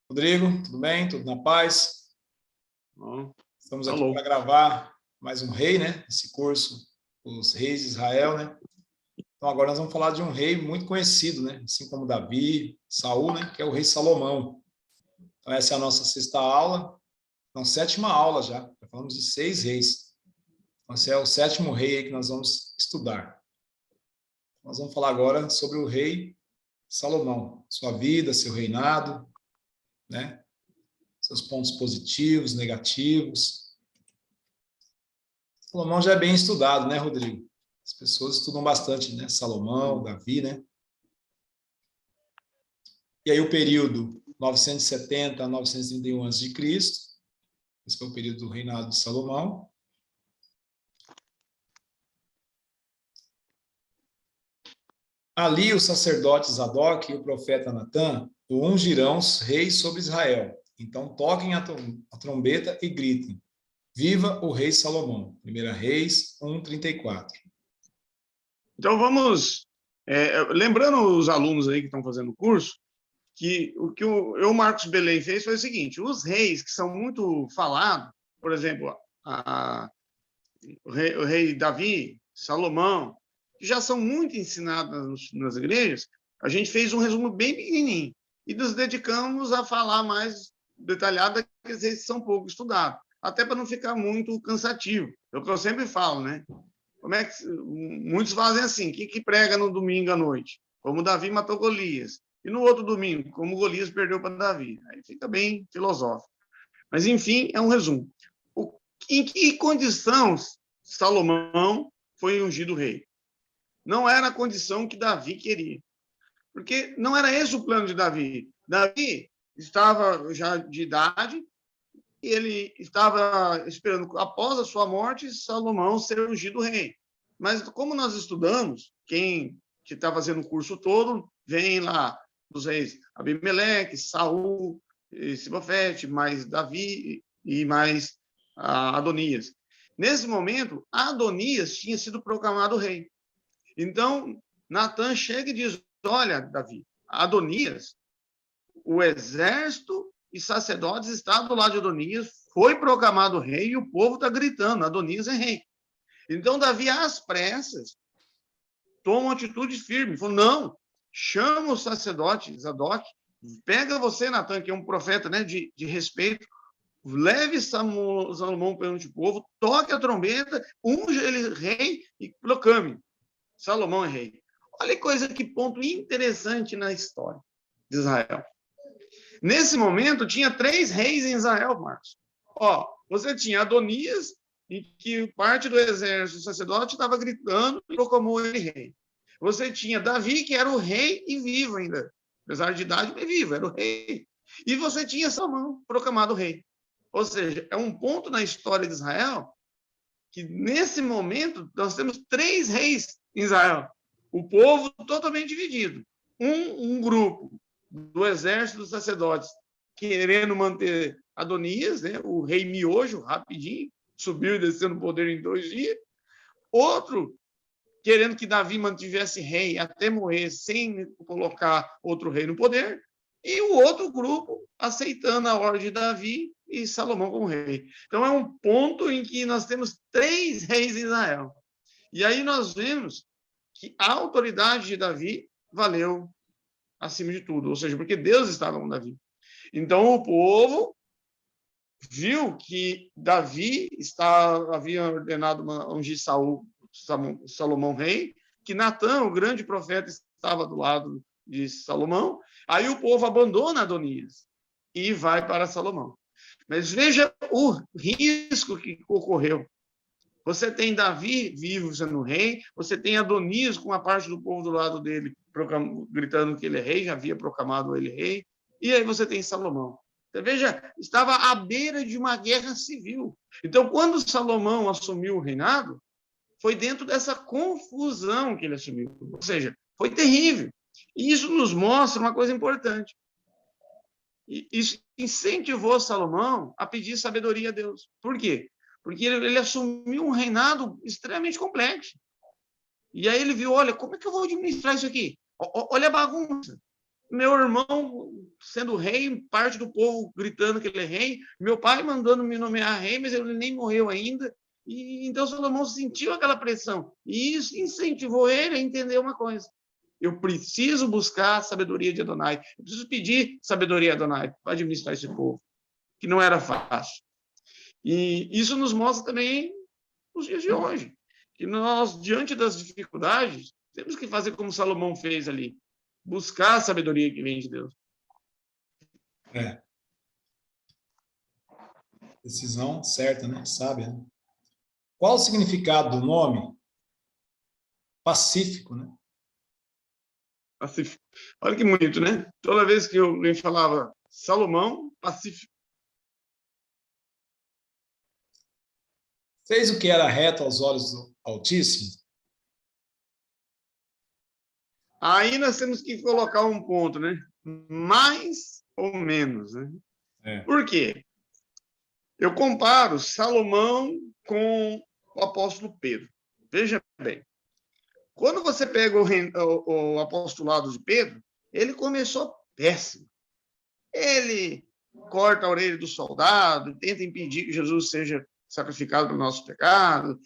Rodrigo, tudo bem? Tudo na paz? Bom, Estamos aqui alô. para gravar mais um rei, né? Esse curso, os reis de Israel, né? Então agora nós vamos falar de um rei muito conhecido, né? Assim como Davi, Saul, né? Que é o rei Salomão. Então essa é a nossa sexta aula, não, sétima aula já. Já falamos de 6 reis. Então, esse é o sétimo rei aí que nós vamos estudar. Nós vamos falar agora sobre o rei Salomão, sua vida, seu reinado, né? Seus pontos positivos, negativos. Salomão já é bem estudado, né, Rodrigo? As pessoas estudam bastante, né? Salomão, Davi, né? E aí o período 970 a 931 a.C., esse foi o período do reinado de Salomão. Ali o sacerdote Zadok e o profeta Natã o ungirão reis sobre Israel. Então toquem a trombeta e gritem: Viva o rei Salomão. 1 Reis 1:34. Então, vamos... lembrando os alunos aí que estão fazendo o curso, que o que o Marcos Belém fez foi o seguinte: os reis que são muito falados, por exemplo, o rei Davi, Salomão, que já são muito ensinados nas igrejas, a gente fez um resumo bem pequenininho e nos dedicamos a falar mais detalhado daqueles reis que são pouco estudados, até para não ficar muito cansativo. É o que eu sempre falo, né? Como é que muitos fazem assim? Que prega no domingo à noite? Como Davi matou Golias. E no outro domingo, como Golias perdeu para Davi. Aí fica bem filosófico. Mas, enfim, é um resumo. Em que condição Salomão foi ungido rei? Não era a condição que Davi queria. Porque não era esse o plano de Davi. Davi estava já de idade, e ele estava esperando, após a sua morte, Salomão ser ungido rei. Mas, como nós estudamos, quem que está fazendo o curso todo, vem lá dos reis Abimeleque, Saul, Sibofete, mais Davi e mais Adonias. Nesse momento, Adonias tinha sido proclamado rei. Então, Natã chega e diz: olha, Davi, Adonias, o exército e sacerdotes está do lado de Adonias, foi proclamado rei e o povo está gritando: Adonias é rei. Então, Davi, às pressas, toma uma atitude firme. Falou: não, chama o sacerdote Zadok, pega você, Natã, que é um profeta, né, de respeito, leve Salomão perante o povo, toque a trombeta, unja ele rei e proclame: Salomão é rei. Olha que coisa, que ponto interessante na história de Israel. Nesse momento, tinha 3 reis em Israel, Marcos. Você tinha Adonias, em que parte do exército sacerdote estava gritando e proclamou ele rei. Você tinha Davi, que era o rei e vivo ainda. Apesar de idade, mas vivo, era o rei. E você tinha Salomão, proclamado rei. Ou seja, é um ponto na história de Israel que, nesse momento, nós temos 3 reis em Israel. O povo totalmente dividido. Um grupo do exército dos sacerdotes querendo manter Adonias, né, o rei miojo, rapidinho, subiu e desceu no poder em 2 dias. Outro querendo que Davi mantivesse rei até morrer, sem colocar outro rei no poder. E o outro grupo aceitando a ordem de Davi e Salomão como rei. Então, é um ponto em que nós temos 3 reis em Israel. E aí nós vemos que a autoridade de Davi valeu acima de tudo, ou seja, porque Deus estava com Davi. Então, o povo viu que Davi havia ordenado ungir Salomão rei, que Natã, o grande profeta, estava do lado de Salomão. Aí o povo abandona Adonias e vai para Salomão. Mas veja o risco que ocorreu. Você tem Davi vivo sendo rei, você tem Adonias com a parte do povo do lado dele gritando que ele é rei, já havia proclamado ele rei, e aí você tem Salomão. Você veja, estava à beira de uma guerra civil. Então, quando Salomão assumiu o reinado, foi dentro dessa confusão que ele assumiu. Ou seja, foi terrível. E isso nos mostra uma coisa importante. E isso incentivou Salomão a pedir sabedoria a Deus. Por quê? Porque ele assumiu um reinado extremamente complexo. E aí ele viu: olha, como é que eu vou administrar isso aqui? Olha a bagunça. meu irmão sendo rei, parte do povo gritando que ele é rei, meu pai mandando me nomear rei, mas ele nem morreu ainda. E então Salomão sentiu aquela pressão. E isso incentivou ele a entender uma coisa. Eu preciso buscar a sabedoria de Adonai. Eu preciso pedir sabedoria a Adonai para administrar esse povo, que não era fácil. E isso nos mostra também nos dias de hoje, que nós, diante das dificuldades, temos que fazer como Salomão fez ali, buscar a sabedoria que vem de Deus. Decisão certa, né? Sábia, né? Qual o significado do nome Pacífico, né? Pacífico. Olha que bonito, né? Toda vez que alguém falava Salomão, Pacífico. Fez o que era reto aos olhos do Altíssimo? Aí nós temos que colocar um ponto, né? Mais ou menos, né? Por quê? Eu comparo Salomão com o apóstolo Pedro. Veja bem. Quando você pega o apostolado de Pedro, ele começou péssimo. Ele corta a orelha do soldado, tenta impedir que Jesus seja sacrificado pelo nosso pecado.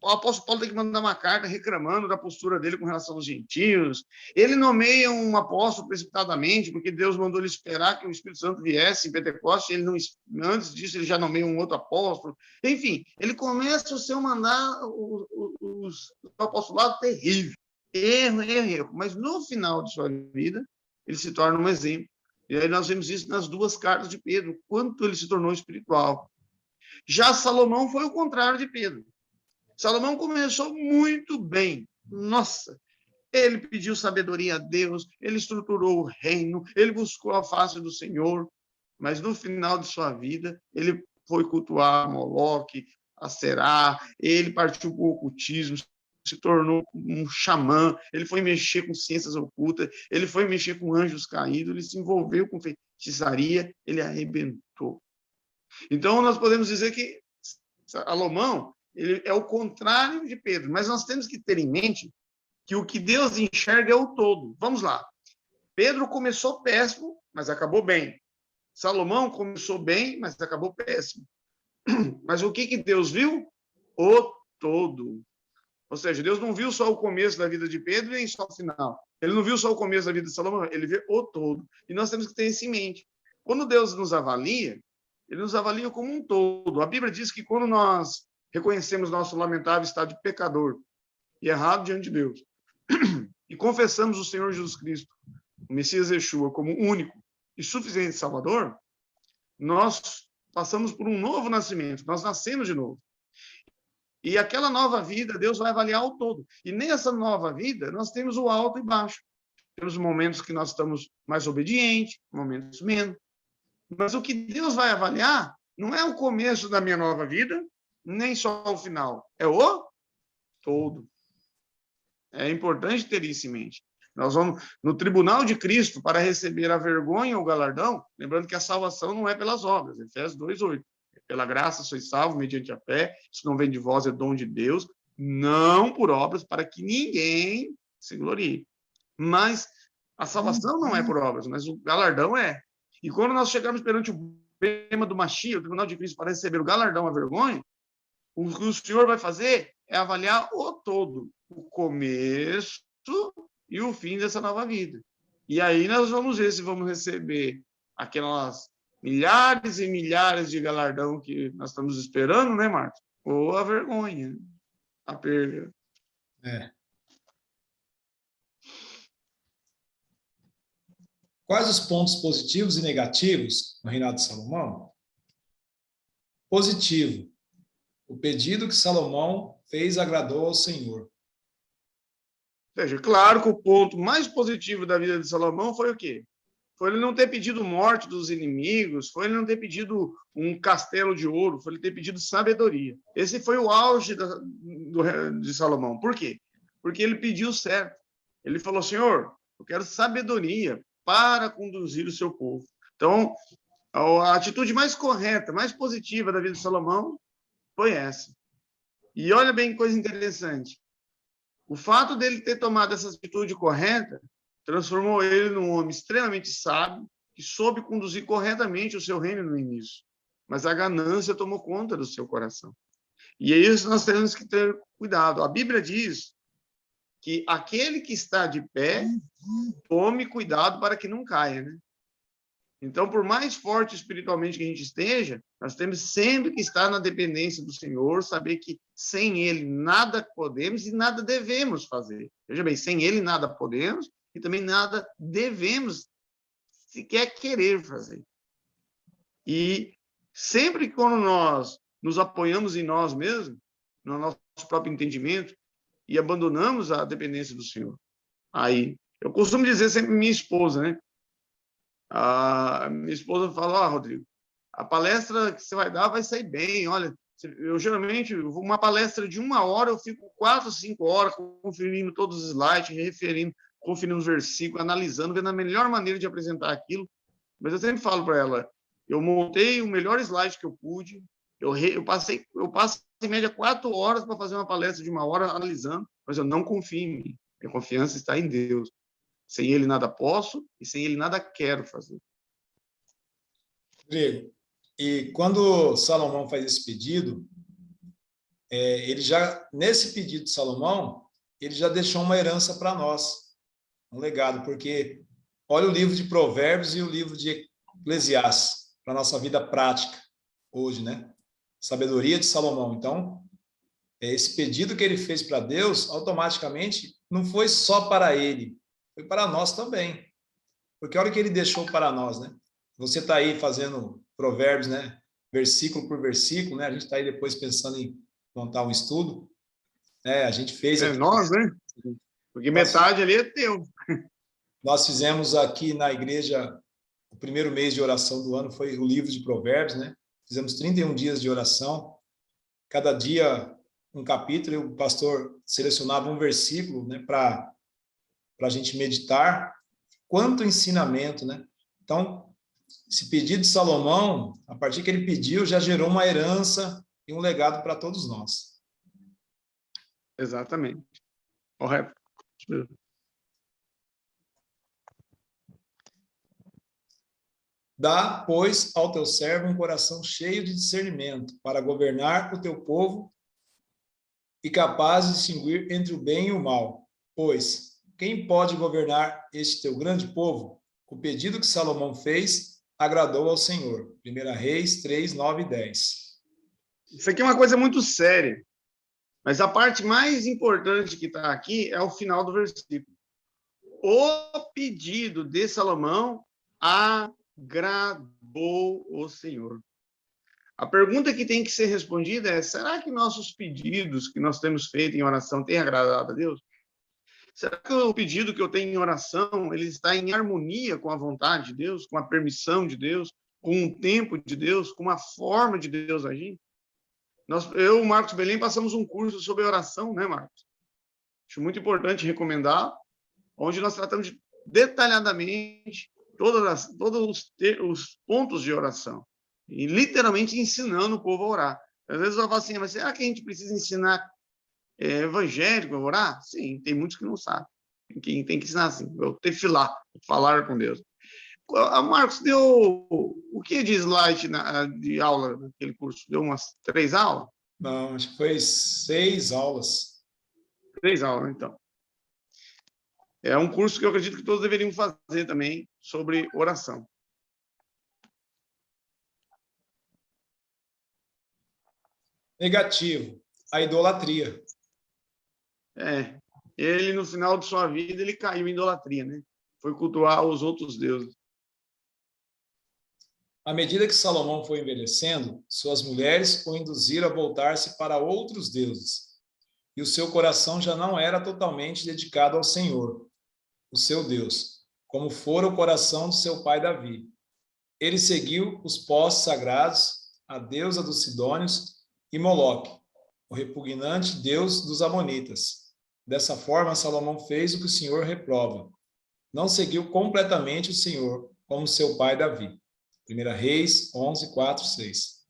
O apóstolo Paulo tem que mandar uma carta reclamando da postura dele com relação aos gentios. Ele nomeia um apóstolo precipitadamente, porque Deus mandou ele esperar que o Espírito Santo viesse em Pentecostes. Ele não, antes disso, ele já nomeia um outro apóstolo. Enfim, ele começa o seu mandar, o apostolado terrível. Erro. Mas no final de sua vida, ele se torna um exemplo. E aí nós vemos isso nas duas cartas de Pedro, quanto ele se tornou espiritual. Já Salomão foi o contrário de Pedro. Salomão começou muito bem. Nossa, ele pediu sabedoria a Deus, ele estruturou o reino, ele buscou a face do Senhor, mas no final de sua vida, ele foi cultuar Moloque, Aserá, ele partiu para o ocultismo, se tornou um xamã, ele foi mexer com ciências ocultas, ele foi mexer com anjos caídos, ele se envolveu com feitiçaria, ele arrebentou. Então, nós podemos dizer que Salomão ele é o contrário de Pedro, mas nós temos que ter em mente que o que Deus enxerga é o todo. Vamos lá. Pedro começou péssimo, mas acabou bem. Salomão começou bem, mas acabou péssimo. Mas o que Deus viu? O todo. Ou seja, Deus não viu só o começo da vida de Pedro nem só o final. Ele não viu só o começo da vida de Salomão, ele vê o todo. E nós temos que ter isso em mente. Quando Deus nos avalia, ele nos avalia como um todo. A Bíblia diz que quando nós reconhecemos nosso lamentável estado de pecador e errado diante de Deus, e confessamos o Senhor Jesus Cristo, o Messias Yeshua, como único e suficiente Salvador, nós passamos por um novo nascimento, nós nascemos de novo. E aquela nova vida, Deus vai avaliar o todo. E nessa nova vida, nós temos o alto e baixo. Temos momentos que nós estamos mais obedientes, momentos menos. Mas o que Deus vai avaliar não é o começo da minha nova vida, nem só o final. É o todo. É importante ter isso em mente. Nós vamos no tribunal de Cristo para receber a vergonha ou o galardão, lembrando que a salvação não é pelas obras, Efésios 2:8. Pela graça sois salvos mediante a fé, isso não vem de vós, é dom de Deus, não por obras, para que ninguém se glorie. Mas a salvação não é por obras, mas o galardão é. E quando nós chegarmos perante o tema do Mashiach, o tribunal de Cristo, para receber o galardão, a vergonha, o que o Senhor vai fazer é avaliar o todo, o começo e o fim dessa nova vida. E aí nós vamos ver se vamos receber aquelas milhares e milhares de galardão que nós estamos esperando, né, Marcos? Ou a vergonha, a perda. Quais os pontos positivos e negativos no reinado de Salomão? Positivo. O pedido que Salomão fez agradou ao Senhor. Ou seja, claro que o ponto mais positivo da vida de Salomão foi o quê? Foi ele não ter pedido morte dos inimigos, foi ele não ter pedido um castelo de ouro, foi ele ter pedido sabedoria. Esse foi o auge de Salomão. Por quê? Porque ele pediu certo. Ele falou, Senhor, eu quero sabedoria para conduzir o seu povo. Então, a atitude mais correta, mais positiva da vida de Salomão foi essa. E olha bem que coisa interessante. O fato dele ter tomado essa atitude correta transformou ele num homem extremamente sábio, que soube conduzir corretamente o seu reino no início. Mas a ganância tomou conta do seu coração. E é isso que nós temos que ter cuidado. A Bíblia diz que aquele que está de pé, tome cuidado para que não caia, né? Então, por mais forte espiritualmente que a gente esteja, nós temos sempre que estar na dependência do Senhor, saber que sem Ele nada podemos e nada devemos fazer. Veja bem, sem Ele nada podemos e também nada devemos sequer querer fazer. E sempre que quando nós nos apoiamos em nós mesmos, no nosso próprio entendimento, e abandonamos a dependência do Senhor, aí, eu costumo dizer sempre minha esposa, né? A minha esposa fala, Rodrigo, a palestra que você vai dar vai sair bem, olha, eu geralmente, uma palestra de 1 hora, eu fico 4, 5 horas conferindo todos os slides, referindo, conferindo os versículos, analisando, vendo a melhor maneira de apresentar aquilo, mas eu sempre falo para ela, eu montei o melhor slide que eu pude, eu passo em média 4 horas para fazer uma palestra de 1 hora analisando, mas eu não confio em mim, minha confiança está em Deus. Sem Ele nada posso e sem Ele nada quero fazer. Rodrigo, e quando Salomão faz esse pedido, ele já, nesse pedido de Salomão, ele já deixou uma herança para nós, um legado, porque olha o livro de Provérbios e o livro de Eclesiastes, para a nossa vida prática hoje, né? Sabedoria de Salomão. Então, esse pedido que ele fez para Deus, automaticamente, não foi só para ele, foi para nós também. Porque olha o que ele deixou para nós, né? Você está aí fazendo Provérbios, né? Versículo por versículo, né? A gente está aí depois pensando em montar um estudo. A gente fez aqui. Nós, né? Porque metade ali é teu. Nós fizemos aqui na igreja, o primeiro mês de oração do ano foi o livro de Provérbios, né? Fizemos 31 dias de oração. Cada dia um capítulo, e o pastor selecionava um versículo, né? Para a gente meditar. Quanto ensinamento, né? Então, esse pedido de Salomão, a partir que ele pediu, já gerou uma herança e um legado para todos nós. Exatamente. Correto. Dá, pois, ao teu servo um coração cheio de discernimento, para governar o teu povo e capaz de distinguir entre o bem e o mal. Pois, quem pode governar este teu grande povo? O pedido que Salomão fez agradou ao Senhor. 1 Reis 3, 9 e 10. Isso aqui é uma coisa muito séria. Mas a parte mais importante que está aqui é o final do versículo. O pedido de Salomão agradou o Senhor. A pergunta que tem que ser respondida é: será que nossos pedidos que nós temos feito em oração têm agradado a Deus? Será que o pedido que eu tenho em oração ele está em harmonia com a vontade de Deus, com a permissão de Deus, com o tempo de Deus, com a forma de Deus agir? Eu e o Marcos Belém passamos um curso sobre oração, né, Marcos? Acho muito importante recomendar, onde nós tratamos detalhadamente todos os pontos de oração. E literalmente ensinando o povo a orar. Às vezes eu falo assim, mas será que a gente precisa ensinar evangélico a orar? Sim, tem muitos que não sabem. Tem que ensinar assim, eu tefilar, falar com Deus. A Marcos deu o que de slide de aula naquele curso? Deu umas 3 aulas? Não, acho que foi 6 aulas. 3 aulas, então. É um curso que eu acredito que todos deveriam fazer também sobre oração. Negativo, a idolatria. Ele, no final de sua vida, ele caiu em idolatria, né? Foi cultuar os outros deuses. À medida que Salomão foi envelhecendo, suas mulheres o induziram a voltar-se para outros deuses, e o seu coração já não era totalmente dedicado ao Senhor, o seu Deus, como fora o coração do seu pai Davi. Ele seguiu os postos sagrados, a deusa dos Sidônios e Moloque, o repugnante deus dos Amonitas. Dessa forma, Salomão fez o que o Senhor reprova. Não seguiu completamente o Senhor, como seu pai Davi. 1 Reis 11, 4, 6.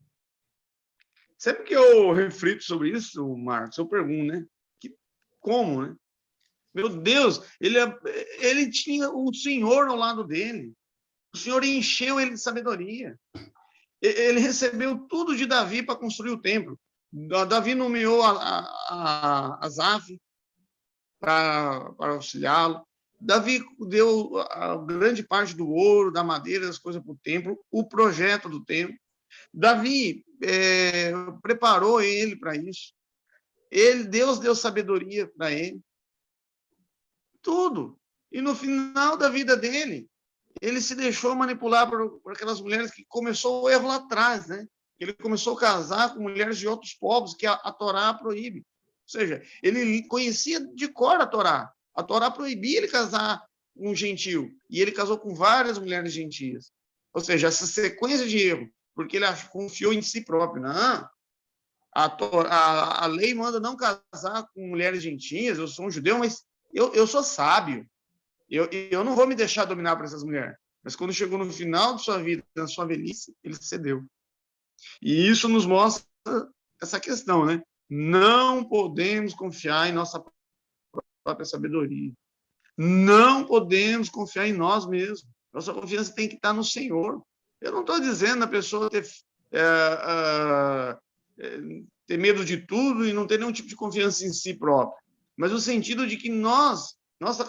Sempre que eu reflito sobre isso, Marcos, eu pergunto, né? Como, né? Meu Deus, ele tinha o Senhor ao lado dele. O Senhor encheu ele de sabedoria. Ele recebeu tudo de Davi para construir o templo. Davi nomeou Asaf para auxiliá-lo. Davi deu a grande parte do ouro, da madeira, das coisas para o templo, o projeto do templo. Davi preparou ele para isso. Deus deu sabedoria para ele. Tudo. E no final da vida dele, ele se deixou manipular por aquelas mulheres que começou o erro lá atrás, né? Ele começou a casar com mulheres de outros povos que a Torá proíbe. Ou seja, ele conhecia de cor a Torá. A Torá proibia ele casar com um gentil. E ele casou com várias mulheres gentias. Ou seja, essa sequência de erro, porque ele confiou em si próprio. Não, a lei manda não casar com mulheres gentias. Eu sou um judeu, mas eu sou sábio. Eu não vou me deixar dominar por essas mulheres. Mas quando chegou no final de sua vida, na sua velhice, ele cedeu. E isso nos mostra essa questão, né? Não podemos confiar em nossa própria sabedoria. Não podemos confiar em nós mesmos. Nossa confiança tem que estar no Senhor. Eu não estou dizendo a pessoa ter medo de tudo e não ter nenhum tipo de confiança em si própria. Mas no sentido de que nossa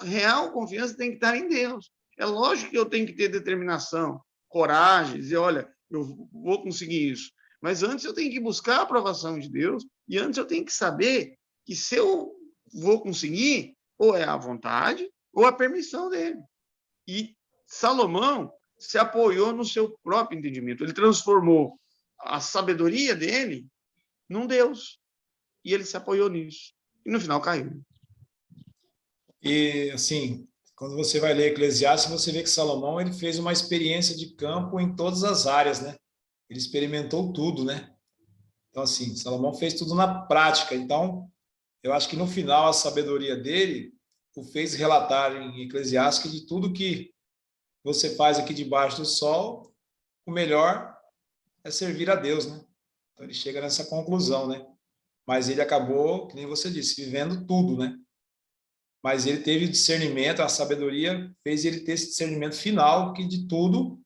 real confiança tem que estar em Deus. É lógico que eu tenho que ter determinação, coragem, dizer, olha, eu vou conseguir isso. Mas antes eu tenho que buscar a aprovação de Deus e antes eu tenho que saber que se eu vou conseguir, ou é a vontade ou a permissão dele. E Salomão se apoiou no seu próprio entendimento. Ele transformou a sabedoria dele num Deus. E ele se apoiou nisso. E no final caiu. E, assim, quando você vai ler Eclesiastes, você vê que Salomão ele fez uma experiência de campo em todas as áreas, né? Ele experimentou tudo, né? Então, assim, Salomão fez tudo na prática. Então, eu acho que no final a sabedoria dele o fez relatar em Eclesiastes que de tudo que você faz aqui debaixo do sol, o melhor é servir a Deus, né? Então, ele chega nessa conclusão, né? Mas ele acabou, que nem você disse, vivendo tudo, né? Mas ele teve discernimento, a sabedoria fez ele ter esse discernimento final, que de tudo,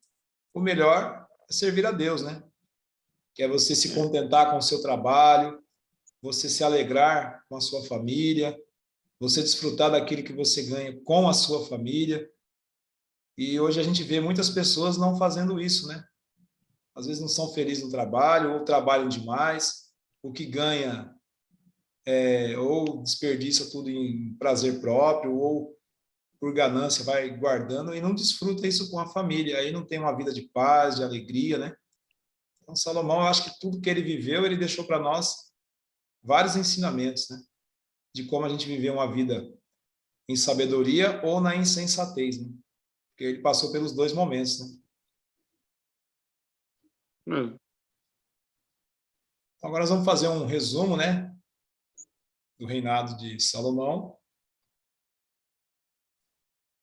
o melhor é servir a Deus, né? Que é você se contentar com o seu trabalho, você se alegrar com a sua família, você desfrutar daquilo que você ganha com a sua família. E hoje a gente vê muitas pessoas não fazendo isso, né? Às vezes não são felizes no trabalho, ou trabalham demais, o que ganha ou desperdiça tudo em prazer próprio, ou por ganância vai guardando e não desfruta isso com a família. Aí não tem uma vida de paz, de alegria, né? Então, Salomão, eu acho que tudo que ele viveu, ele deixou para nós vários ensinamentos, né? De como a gente viver uma vida em sabedoria ou na insensatez, né? Porque ele passou pelos dois momentos, né? Então, agora nós vamos fazer um resumo, né? Do reinado de Salomão.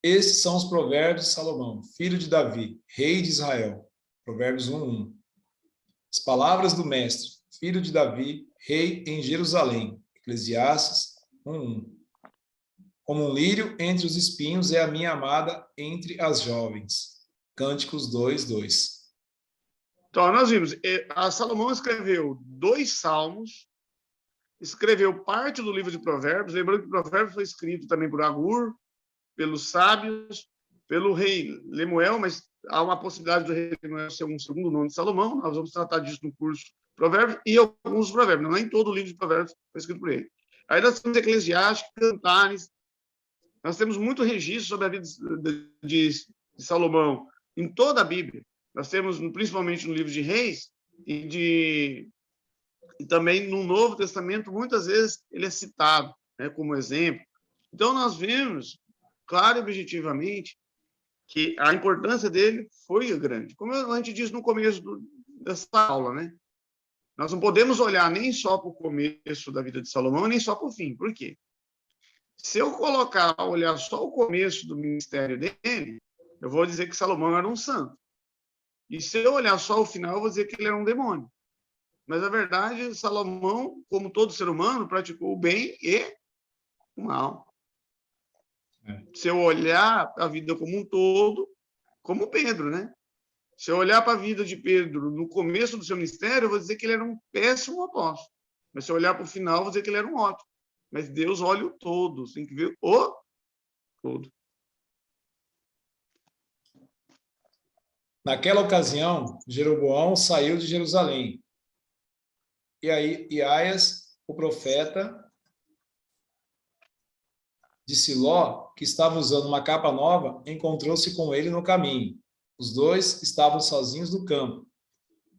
Esses são os provérbios de Salomão, filho de Davi, rei de Israel. Provérbios 1:1. As palavras do mestre, filho de Davi, rei em Jerusalém. Eclesiastes 1:1. Como um lírio entre os espinhos é a minha amada entre as jovens. Cânticos 2:2. Então, nós vimos, Salomão escreveu 2 salmos, escreveu parte do livro de Provérbios, lembrando que Provérbios foi escrito também por Agur, pelos sábios, pelo rei Lemuel, mas há uma possibilidade do rei Lemuel ser um segundo nome de Salomão, nós vamos tratar disso no curso Provérbios, e alguns provérbios, não é em todo o livro de Provérbios foi escrito por ele. Aí nós temos Eclesiastes, Cantares, nós temos muito registro sobre a vida de Salomão em toda a Bíblia. Nós temos, principalmente no livro de Reis, e também no Novo Testamento, muitas vezes ele é citado, né, como exemplo. Então, nós vemos, claro e objetivamente, que a importância dele foi grande. Como a gente disse no começo dessa aula, né? Nós não podemos olhar nem só para o começo da vida de Salomão, nem só para o fim. Por quê? Se eu olhar só o começo do ministério dele, eu vou dizer que Salomão era um santo. E se eu olhar só o final, eu vou dizer que ele era um demônio. Mas, a verdade, Salomão, como todo ser humano, praticou o bem e o mal. Se eu olhar a vida como um todo, como Pedro, né? Se eu olhar para a vida de Pedro no começo do seu ministério, eu vou dizer que ele era um péssimo apóstolo. Mas se eu olhar para o final, eu vou dizer que ele era um ótimo. Mas Deus olha o todo, você tem que ver o todo. Naquela ocasião, Jeroboão saiu de Jerusalém. E aí, Iaias, o profeta de Siló, que estava usando uma capa nova, encontrou-se com ele no caminho. Os dois estavam sozinhos no campo.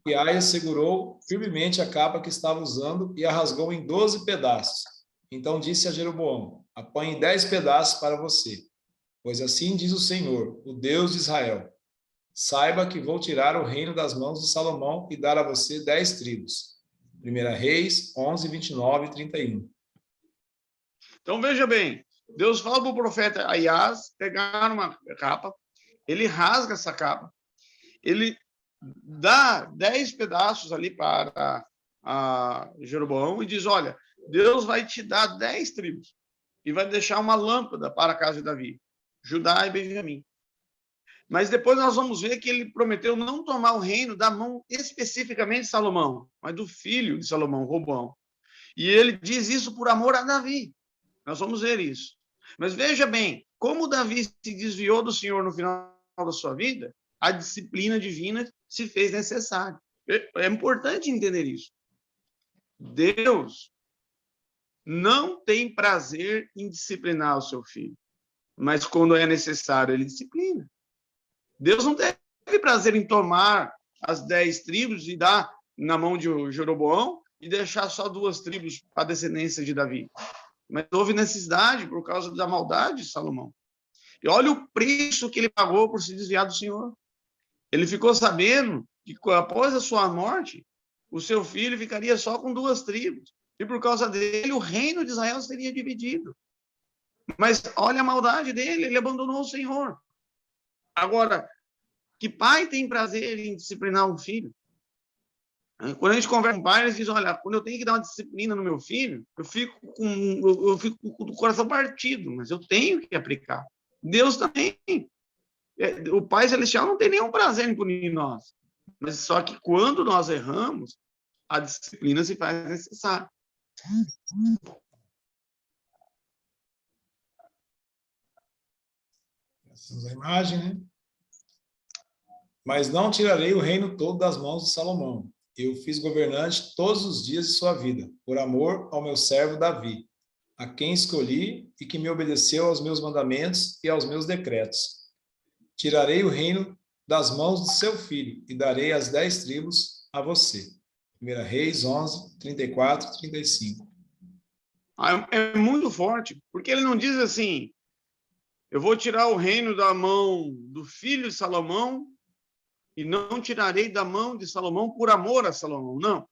Iaias segurou firmemente a capa que estava usando e a rasgou em 12 pedaços. Então disse a Jeroboão: apanhe 10 pedaços para você, pois assim diz o Senhor, o Deus de Israel: saiba que vou tirar o reino das mãos de Salomão e dar a você 10 tribos. 1 Reis 11, 29 e 31. Então, veja bem, Deus fala para o profeta Aias pegar uma capa, ele rasga essa capa, ele dá 10 pedaços ali para Jeroboão e diz, olha, Deus vai te dar 10 tribos e vai deixar uma lâmpada para a casa de Davi, Judá e Benjamim. Mas depois nós vamos ver que ele prometeu não tomar o reino da mão especificamente de Salomão, mas do filho de Salomão, Roboão. E ele diz isso por amor a Davi. Nós vamos ver isso. Mas veja bem, como Davi se desviou do Senhor no final da sua vida, a disciplina divina se fez necessária. É importante entender isso. Deus não tem prazer em disciplinar o seu filho, mas quando é necessário, ele disciplina. Deus não teve prazer em tomar as 10 tribos e dar na mão de Jeroboão e deixar só 2 tribos para a descendência de Davi. Mas houve necessidade por causa da maldade de Salomão. E olha o preço que ele pagou por se desviar do Senhor. Ele ficou sabendo que após a sua morte, o seu filho ficaria só com 2 tribos. E por causa dele, o reino de Israel seria dividido. Mas olha a maldade dele, ele abandonou o Senhor. Agora, que pai tem prazer em disciplinar um filho? Quando a gente conversa com o pai, eles dizem, olha, quando eu tenho que dar uma disciplina no meu filho, eu fico com o coração partido, mas eu tenho que aplicar. Deus também. O Pai Celestial não tem nenhum prazer em punir nós. Mas só que quando nós erramos, a disciplina se faz necessária. Temos a imagem, né? Mas não tirarei o reino todo das mãos de Salomão. Eu fiz governante todos os dias de sua vida, por amor ao meu servo Davi, a quem escolhi e que me obedeceu aos meus mandamentos e aos meus decretos. Tirarei o reino das mãos de seu filho e darei as 10 tribos a você. 1 Reis 11, 34 e 35. É muito forte, porque ele não diz assim, eu vou tirar o reino da mão do filho de Salomão e não tirarei da mão de Salomão por amor a Salomão. Não.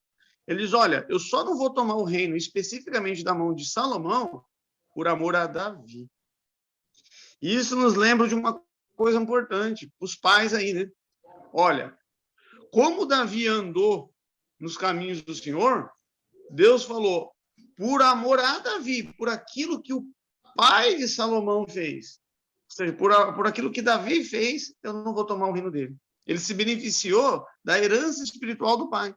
Ele diz, olha, eu só não vou tomar o reino especificamente da mão de Salomão por amor a Davi. E isso nos lembra de uma coisa importante, os pais aí, né? Olha, como Davi andou nos caminhos do Senhor, Deus falou, por amor a Davi, por aquilo que o pai de Salomão fez, ou seja, por aquilo que Davi fez, eu não vou tomar o reino dele. Ele se beneficiou da herança espiritual do pai.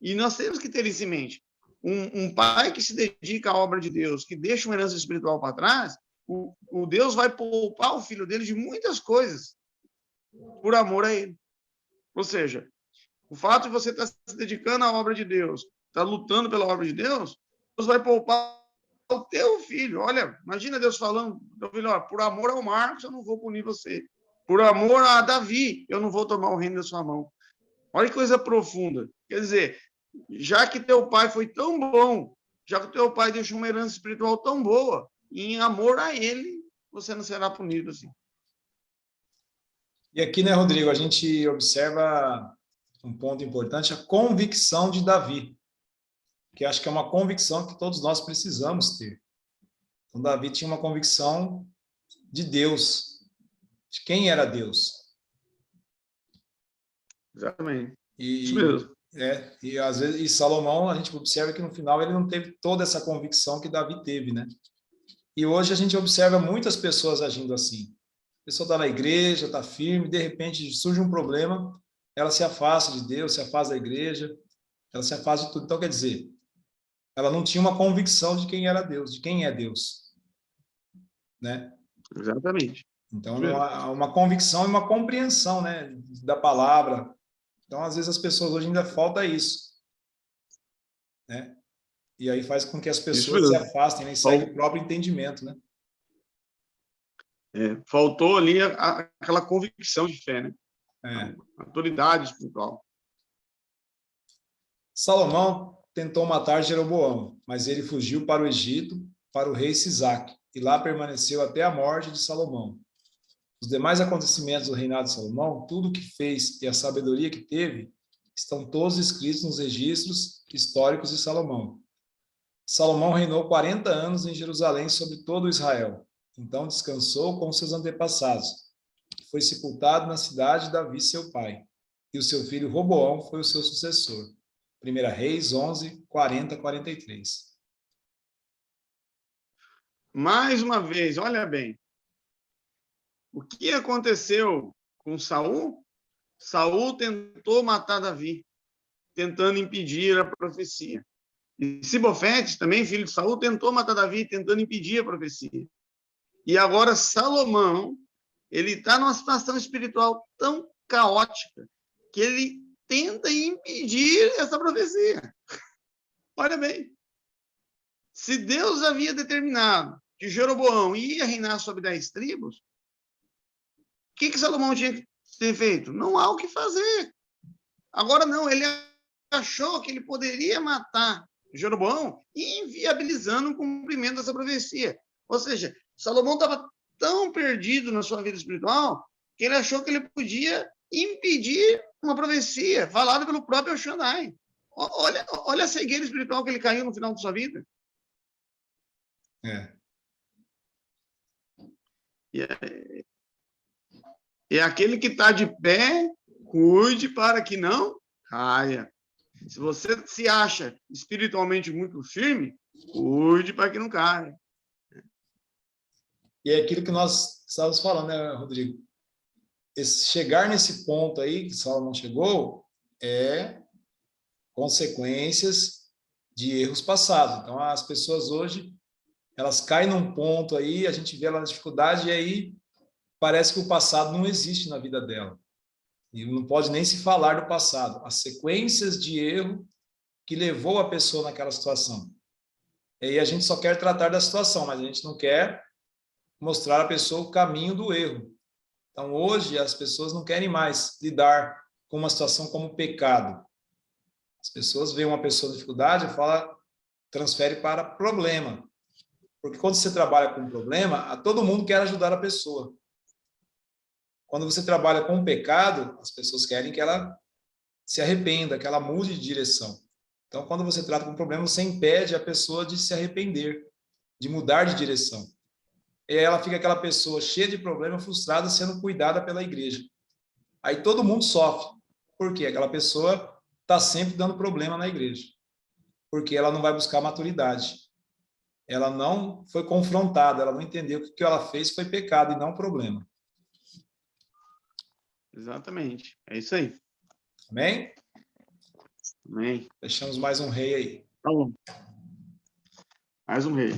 E nós temos que ter isso em mente. Um pai que se dedica à obra de Deus, que deixa uma herança espiritual para trás, o Deus vai poupar o filho dele de muitas coisas por amor a ele. Ou seja, o fato de você estar se dedicando à obra de Deus, estar lutando pela obra de Deus, Deus vai poupar o teu filho. Olha, imagina Deus falando, meu filho, ó, por amor ao Marcos, eu não vou punir você. Por amor a Davi, eu não vou tomar o reino da sua mão. Olha que coisa profunda. Quer dizer, já que teu pai foi tão bom, já que teu pai deixou uma herança espiritual tão boa, em amor a ele, você não será punido assim. E aqui, né, Rodrigo, a gente observa um ponto importante, a convicção de Davi, que acho que é uma convicção que todos nós precisamos ter. Então, Davi tinha uma convicção de Deus, de quem era Deus. Exatamente. Isso mesmo. E às vezes, e Salomão, a gente observa que no final ele não teve toda essa convicção que Davi teve, né? E hoje a gente observa muitas pessoas agindo assim. A pessoa está na igreja, está firme, de repente surge um problema, ela se afasta de Deus, se afasta da igreja, ela se afasta de tudo. Então, quer dizer, ela não tinha uma convicção de quem era Deus, de quem é Deus, né? Exatamente. Então, não há uma convicção e uma compreensão, né, da palavra. Então, às vezes, as pessoas hoje ainda falta isso, né? E aí faz com que as Isso pessoas se mesmo. afastem, né, e seguem o próprio entendimento, né? Faltou ali aquela convicção de fé, né? É. A autoridade espiritual. Salomão tentou matar Jeroboão, mas ele fugiu para o Egito, para o rei Sisaque, e lá permaneceu até a morte de Salomão. Os demais acontecimentos do reinado de Salomão, tudo o que fez e a sabedoria que teve, estão todos escritos nos registros históricos de Salomão. Salomão reinou 40 anos em Jerusalém sobre todo Israel. Então descansou com seus antepassados. Foi sepultado na cidade de Davi, seu pai. E o seu filho Roboão foi o seu sucessor. 1 Reis 11, 40, 43. Mais uma vez, olha bem. O que aconteceu com Saul? Saul tentou matar Davi, tentando impedir a profecia. E Sibofete, também filho de Saul, tentou matar Davi, tentando impedir a profecia. E agora Salomão, ele está numa situação espiritual tão caótica que ele tenta impedir essa profecia. Olha bem, se Deus havia determinado que Jeroboão ia reinar sobre 10 tribos, o que Salomão tinha que ter feito? Não há o que fazer. Agora não, ele achou que ele poderia matar Jeroboão, inviabilizando o cumprimento dessa profecia. Ou seja, Salomão estava tão perdido na sua vida espiritual que ele achou que ele podia impedir uma profecia falada pelo próprio Shaddai. Olha a cegueira espiritual que ele caiu no final de sua vida. E aquele que está de pé, cuide para que não caia. Se você se acha espiritualmente muito firme, cuide para que não caia. E é aquilo que nós estávamos falando, né, Rodrigo? Chegar nesse ponto aí, que Salomão chegou, é consequências de erros passados. Então, as pessoas hoje, elas caem num ponto aí, a gente vê ela na dificuldade, e aí parece que o passado não existe na vida dela. E não pode nem se falar do passado. As sequências de erro que levou a pessoa naquela situação. E aí a gente só quer tratar da situação, mas a gente não quer mostrar à pessoa o caminho do erro. Então, hoje, as pessoas não querem mais lidar com uma situação como pecado. As pessoas veem uma pessoa em dificuldade e falam, transfere para problema. Porque quando você trabalha com problema, todo mundo quer ajudar a pessoa. Quando você trabalha com pecado, as pessoas querem que ela se arrependa, que ela mude de direção. Então, quando você trata com problema, você impede a pessoa de se arrepender, de mudar de direção. E aí ela fica aquela pessoa cheia de problema, frustrada, sendo cuidada pela igreja. Aí todo mundo sofre. Por quê? Aquela pessoa está sempre dando problema na igreja. Porque ela não vai buscar maturidade. Ela não foi confrontada, ela não entendeu que o que ela fez foi pecado e não problema. Exatamente. É isso aí. Amém? Amém. Deixamos mais um rei aí. Tá bom. Mais um rei.